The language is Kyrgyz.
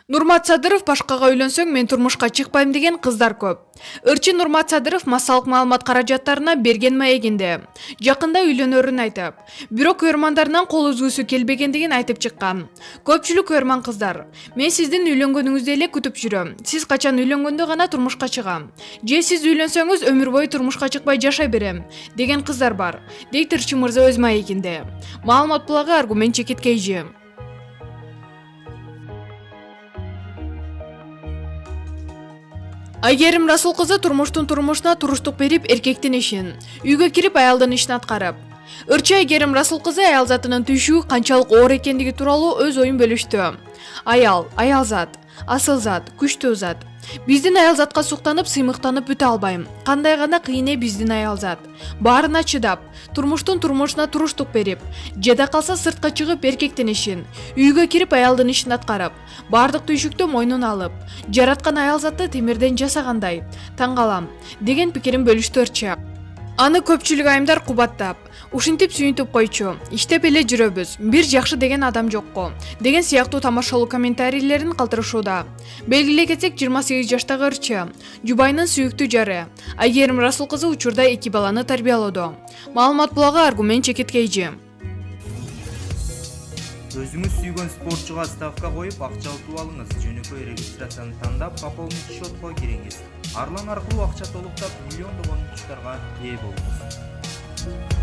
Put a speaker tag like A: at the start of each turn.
A: Нурмат Садыров башкага үйлөнсөң мен турмушка чыкпайм деген кыздар көп. Ырчы Нурмат Садыров массалык маалымат каражаттарына берген маегинде жакында үйлөнөрүн айтып, бирок көрмандарынан кол үзгүсү келбегендигин айтып чыккан. Көпчүлүк көрман кыздар, мен сиздин үйлөнгөнүңүздү эле күтүп жүрөм. Сиз качан үйлөнгөндө гана турмушка чыгам. Же сиз үйлөнсөңүз өмүр бою турмушка чыкпай жашай берем деген кыздар бар, дейт Ырчы мырза өз маегинде. Маалымат булагы аргумент чекиткейжи. Айгерим Расул кызы турмуштун турмушуна туруштук берип, эркектин ишин, үйгө кирип аялдын ишин аткарып. Ырчы Айгерим Расул кызы аял затынын түйшүгү канчалык оор экендиги тууралуу өз оюн бөлүштү. Аял зат, асыл зат, күчтүү зат. Биздин аял затка суктанып, сыймыктанып бүтө албайм. Кандай гана кыйын биздин аял зат. Баарына чыдап, турмуштун турмушуна туруштук берип, жада калса сыртка чыгып эркектин ишин, үйгө кирип аялдын ишин аткарып, бардык түйшүктү мойнуна алып, жараткан аял затты темирден жасагандай. Таң калам деген пикирин бөлүштү Ырчы. Аны көпчүлүк айымдар кубаттап, ушинтип сүйүнтүп койчу, иштеп эле жүрөбүз, бир жакшы деген адам жокко, деген сыяктуу тамашалуу комментарийлерин калтырышууда. Белгилей кетсек, 28 жаштагы Ырчы жубайынын сүйүктүү жары Айгерим Расул кызы учурда 2 баланы тарбиялоодо. Маалымат булагы аргумент чекиткейжи.
B: Өзүңүз сүйгөн спортчуга ставка коюп, акча утуп алыңыз. Жөнөкөй регистрацияны тандап, пополнить счетко кириңиз. Арлан аркылуу акча толуктап, миллиондогон утуштарга ээ болуңуз.